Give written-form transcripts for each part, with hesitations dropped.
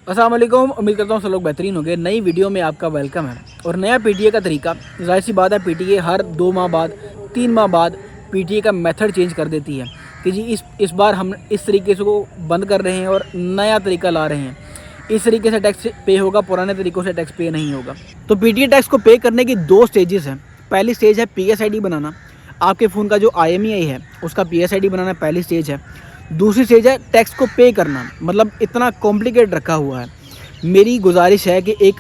अस्सलाम वालेकुम। उम्मीद करता हूँ सब लोग बेहतरीन होंगे। नई वीडियो में आपका वेलकम है। और नया पीटीए का तरीका, जाहिर सी बात है पीटीए हर 2 माह बाद 3 माह बाद पीटीए का मेथड चेंज कर देती है कि जी इस बार हम इस तरीके से को बंद कर रहे हैं और नया तरीका ला रहे हैं। इस तरीके से टैक्स पे होगा, पुराने तरीक़ों से टैक्स पे नहीं होगा। तो पीटीए टैक्स को पे करने की 2 स्टेजेस हैं। पहली स्टेज है पीएसआईडी बनाना, आपके फ़ोन का जो IMEI है उसका पीएसआईडी बनाना पहली स्टेज है। दूसरी स्टेज है टैक्स को पे करना। मतलब इतना कॉम्प्लिकेट रखा हुआ है। मेरी गुजारिश है कि एक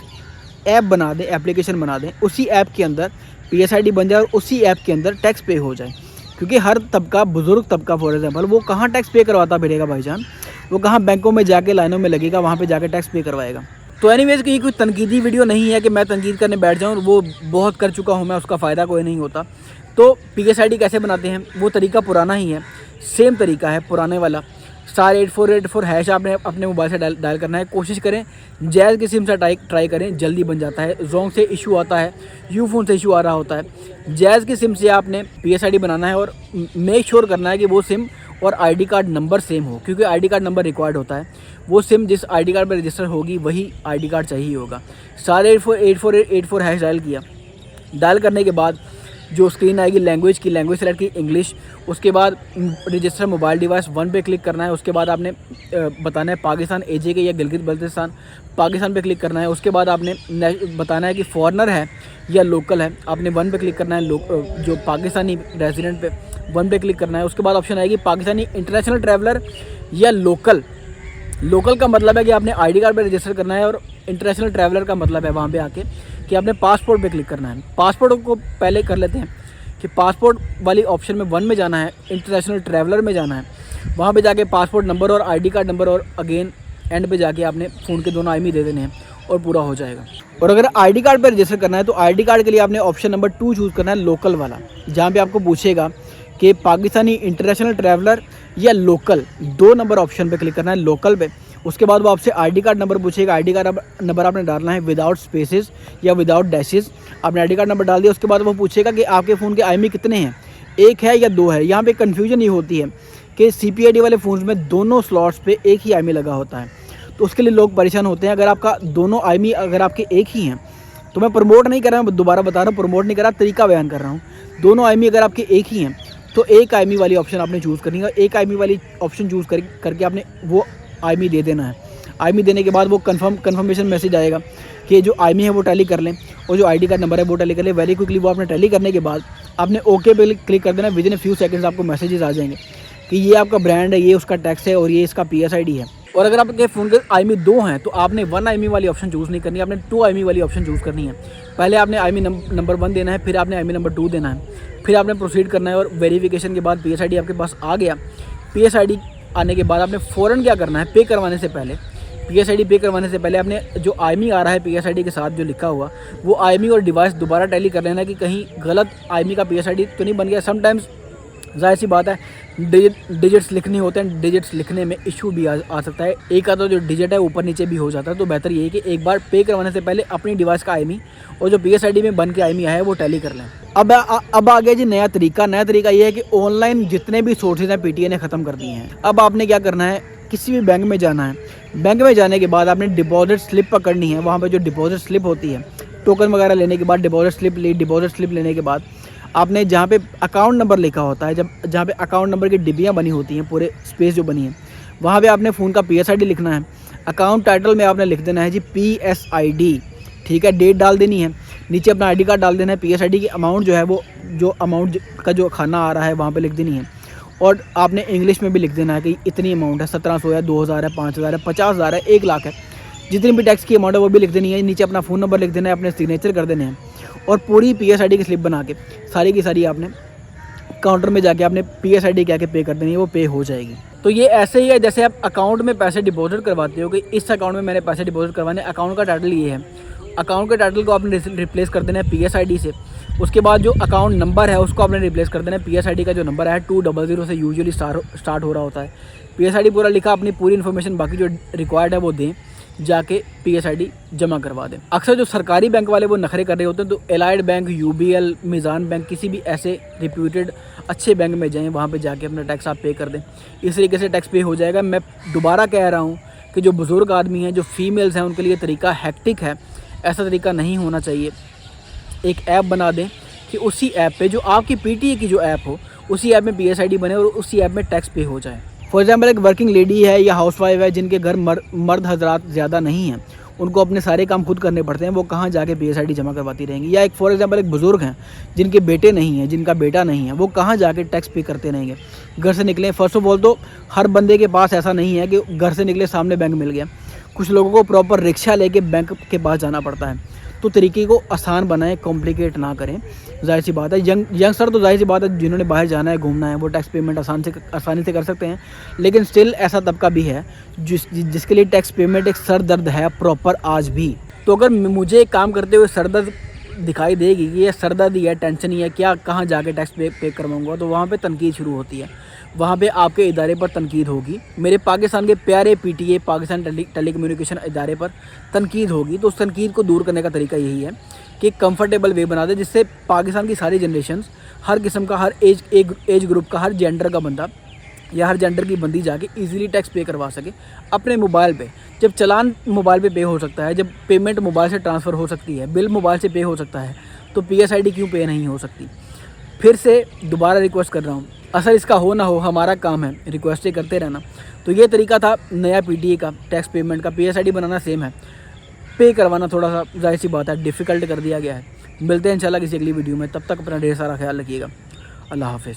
ऐप बना दें, एप्लीकेशन बना दें, उसी ऐप के अंदर पीएसआईडी बन जाए और उसी ऐप के अंदर टैक्स पे हो जाए। क्योंकि हर तबका, बुज़ुर्ग तबका फॉर एग्जाम्पल, वो कहाँ टैक्स पे करवाता फिरेगा भाईजान? वो कहाँ बैंकों में जाके लाइनों में लगेगा, वहाँ पे जाके टैक्स पे करवाएगा। तो एनीवेज़ कि ये कोई तनकीदी वीडियो नहीं है कि मैं तनकीद करने बैठ जाऊँ, वो बहुत कर चुका हूँ मैं, उसका फ़ायदा कोई नहीं होता। तो पीएसआईडी कैसे बनाते हैं, वो तरीका पुराना ही है, सेम तरीका है पुराने वाला। *8484# आपने अपने मोबाइल से डायल करना है। कोशिश करें जैज़ की सिम से ट्राई करें, जल्दी बन जाता है। जोंग से इशू आता है, यूफोन से इशू आ रहा होता है। जैज़ की सिम से आपने पीएसआईडी बनाना है और मेक श्योर करना है कि वो सिम और आईडी कार्ड नंबर सेम हो, क्योंकि आईडी कार्ड नंबर रिक्वायर्ड होता है। वो सिम जिस आईडी कार्ड पर रजिस्टर होगी वही आईडी कार्ड चाहिए होगा। *848484# डायल किया। डायल करने के बाद जो स्क्रीन आएगी लैंग्वेज की, लैंग्वेज सेलेक्ट की इंग्लिश। उसके बाद रजिस्टर मोबाइल डिवाइस 1 पे क्लिक करना है। उसके बाद आपने बताना है पाकिस्तान AJK या गिलगित बल्तिस्तान, पाकिस्तान पे क्लिक करना है। उसके बाद आपने बताना है कि फॉरेनर है या लोकल है। आपने 1 पे क्लिक करना है, जो पाकिस्तानी रेजिडेंट पे 1 पे क्लिक करना है। उसके बाद ऑप्शन आएगी पाकिस्तानी इंटरनेशनल ट्रैवलर या लोकल। लोकल का मतलब है कि आपने आईडी कार्ड पे रजिस्टर करना है और इंटरनेशनल ट्रैवलर का मतलब है वहाँ पे आके कि आपने पासपोर्ट पे क्लिक करना है। पासपोर्ट को पहले कर लेते हैं कि पासपोर्ट वाली ऑप्शन में 1 में जाना है, इंटरनेशनल ट्रैवलर में जाना है। वहाँ पे जाके पासपोर्ट नंबर और आईडी कार्ड नंबर और अगेन एंड पे जाके आपने फ़ोन के दोनों IMEI दे देने हैं और पूरा हो जाएगा। और अगर आईडी कार्ड पर रजिस्टर करना है तो आईडी कार्ड के लिए आपने ऑप्शन नंबर 2 चूज़ करना है, लोकल वाला, जहाँ पर आपको पूछेगा कि पाकिस्तानी इंटरनेशनल ट्रैवलर या लोकल। 2 नंबर ऑप्शन पे क्लिक करना है, लोकल पे। उसके बाद वो आपसे आईडी कार्ड नंबर पूछेगा। आईडी कार्ड नंबर आपने डालना है विदाउट स्पेसेस या विदाउट डैशेस। आपने आईडी कार्ड नंबर डाल दिया। उसके बाद वो पूछेगा कि आपके फ़ोन के IMEI कितने हैं, 1 है या 2 है। यहाँ पे कन्फ्यूजन ये होती है कि CPID वाले फ़ोन में दोनों स्लॉट्स पे एक ही IMEI लगा होता है, तो उसके लिए लोग परेशान होते हैं। अगर आपका दोनों IMEI अगर आपके एक ही हैं, तो मैं प्रमोट नहीं कर रहा हूँ, दोबारा बता रहा हूँ, प्रमोट नहीं कर रहा, तरीका बयान कर रहा हूँ। दोनों IMEI अगर आपके एक ही हैं तो एक IMEI वाली ऑप्शन आपने चूज़ करनी है। एक IMEI वाली ऑप्शन चूज़ करके आपने वो IMEI दे देना है। IMEI देने के बाद वो कन्फर्मेशन मैसेज आएगा कि जो IMEI है वो टैली कर लें और जो आईडी कार्ड नंबर है वो टैली कर लें। वेरी क्विकली वो आपने टैली करने के बाद आपने ओके पे क्लिक कर देना। विदिन फ्यू सेकंड्स आपको मैसेजेस आ जाएंगे कि ये आपका ब्रांड है, ये उसका टैक्स है और ये इसका PSID है। और अगर आपके फ़ोन के IMEI 2 हैं तो आपने 1 IMEI वाली ऑप्शन चूज़ नहीं करनी, आपने 2 IMEI वाली ऑप्शन चूज़ करनी है। पहले आपने IMEI नंबर 1 देना है, फिर आपने IMEI नंबर 2 देना है, फिर आपने प्रोसीड करना है। और वेरिफिकेशन के बाद PSID आपके पास आ गया। PSID आने के बाद आपने फ़ौरन क्या करना है, पे करवाने से पहले, PSID पे करवाने से पहले आपने जो IMEI आ रहा है PSID के साथ जो लिखा हुआ, वो IMEI और डिवाइस दोबारा टैली कर लेना कि कहीं गलत IMEI का PSID तो नहीं बन गया। समटाइम्स जाहिर सी बात है डिजिट्स लिखने होते हैं, डिजिट्स लिखने में इशू भी आ सकता है। एक आधा जो डिजिट है ऊपर नीचे भी हो जाता है। तो बेहतर ये है कि एक बार पे करवाने से पहले अपनी डिवाइस का IMEI और जो PSID में बन के IMEI आया है वो टैली कर लें। अब आ गया जी नया तरीका। नया तरीका ये है कि ऑनलाइन जितने भी सोर्सेज हैं पीटीए ने ख़त्म कर दिए हैं। अब आपने क्या करना है, किसी भी बैंक में जाना है। बैंक में जाने के बाद आपने डिपॉजिट स्लिप पकड़नी है। वहाँ पर जो डिपॉजिट स्लिप होती है, टोकन वगैरह लेने के बाद डिपॉजिट स्लिप लेने के बाद आपने जहाँ पे अकाउंट नंबर लिखा होता है, जहाँ पे अकाउंट नंबर की डिब्बियाँ बनी होती हैं, पूरे स्पेस जो बनी है, वहाँ पे आपने फ़ोन का PSID लिखना है। अकाउंट टाइटल में आपने लिख देना है जी PSID, ठीक है। डेट डाल देनी है, नीचे अपना आईडी कार्ड डाल देना है। PSID की अमाउंट जो है वो जो अमाउंट का जो खाना आ रहा है वहाँ पर लिख देनी है। और आपने इंग्लिश में भी लिख देना है कि इतनी अमाउंट है, 1700 है, 2000 है, 5000 है, 50,000 है, 1 लाख है, जितनी भी टैक्स की अमाउंट है वो भी लिख देनी है। नीचे अपना फ़ोन नंबर लिख देना है, अपने सिग्नेचर कर देने हैं और पूरी PSID की स्लिप बना के सारी की सारी आपने काउंटर में जाके आपने PSID क्या के पे कर देनी है, वो पे हो जाएगी। तो ये ऐसे ही है जैसे आप अकाउंट में पैसे डिपॉजिट करवाते हो कि इस अकाउंट में मैंने पैसे डिपॉजिट करवाने। अकाउंट का टाइटल ये है, अकाउंट के टाइटल को आपने रिप्लेस कर देना है PSID से। उसके बाद जो अकाउंट नंबर है उसको आपने रिप्लेस कर देना है। PSID का जो नंबर है 200 से यूजुअली स्टार्ट हो रहा होता है। PSID पूरा लिखा, अपनी पूरी इन्फॉर्मेशन बाकी जो रिक्वायर्ड है वो दें, जाके PSID जमा करवा दें। अक्सर जो सरकारी बैंक वाले वो नखरे कर रहे होते हैं, तो एलाइड बैंक, UBL, मीज़ान बैंक, किसी भी ऐसे रिप्यूटेड अच्छे बैंक में जाएं, वहाँ पे जाके अपना टैक्स आप पे कर दें। इस तरीके से टैक्स पे हो जाएगा। मैं दोबारा कह रहा हूँ कि जो बुज़ुर्ग आदमी हैं, जो फीमेल्स हैं, उनके लिए तरीका हेक्टिक है। ऐसा तरीका नहीं होना चाहिए। एक ऐप बना दें कि उसी ऐप पे जो आपकी पीटीए की जो ऐप हो, उसी ऐप में पीएसआईडी बने और उसी ऐप में टैक्स पे हो जाए। फॉर एग्जांपल एक वर्किंग लेडी है या हाउसवाइफ है जिनके घर मर्द हजरात ज़्यादा नहीं हैं, उनको अपने सारे काम खुद करने पड़ते हैं, वो कहाँ जाके पीएसआईडी जमा करवाती रहेंगी। या एक फॉर एग्जांपल एक बुज़ुर्ग हैं जिनके बेटे नहीं हैं, जिनका बेटा नहीं है, वो कहाँ जाके टैक्स पे करते रहेंगे। घर से निकले, फर्स्ट ऑफ ऑल तो हर बंदे के पास ऐसा नहीं है कि घर से निकले सामने बैंक मिल गया। कुछ लोगों को प्रॉपर रिक्शा लेके बैंक के पास जाना पड़ता है। तो तरीके को आसान बनाएं, कॉम्प्लिकेट ना करें। जाहिर सी बात है यंगस्टर तो जाहिर सी बात है जिन्होंने बाहर जाना है, घूमना है, वो टैक्स पेमेंट आसानी से कर सकते हैं। लेकिन स्टिल ऐसा तबका भी है जिसके लिए टैक्स पेमेंट एक सर दर्द है प्रॉपर आज भी। तो अगर मुझे एक काम करते हुए सर दर्द दिखाई देगी कि ये सर दर्द ही है, टेंशन ही है, क्या कहाँ जाके टैक्स पे करवाऊँगा, तो वहाँ पर तनकीद शुरू होती है। वहाँ पे आपके इदारे पर तनकीद होगी, मेरे पाकिस्तान के प्यारे पीटीए पाकिस्तान टेलीकम्युनिकेशन इदारे पर तनकीद होगी। तो उस तनकीद को दूर करने का तरीका यही है कि कंफर्टेबल वे बना दे जिससे पाकिस्तान की सारी जनरेशन, हर किस्म का, हर एज ग्रुप का, हर जेंडर का बंदा या हर जेंडर की बंदी जाके इजीली टैक्स पे करवा सके अपने मोबाइल पे। जब चलान मोबाइल पे हो सकता है, जब पेमेंट मोबाइल से ट्रांसफ़र हो सकती है, बिल मोबाइल से पे हो सकता है, तो पीएसआईडी क्यों पे नहीं हो सकती। फिर से दोबारा रिक्वेस्ट कर रहा हूँ, असर इसका हो ना हो हमारा काम है रिक्वेस्टें करते रहना। तो ये तरीका था नया पीटीए का टैक्स पेमेंट का। पीएसआईडी बनाना सेम है, पे करवाना थोड़ा सा जाहिर सी बात है डिफ़िकल्ट कर दिया गया है। मिलते हैं इंशाल्लाह किसी अगली वीडियो में, तब तक अपना ढेर सारा ख्याल रखिएगा। अल्लाह हाफ़िज़।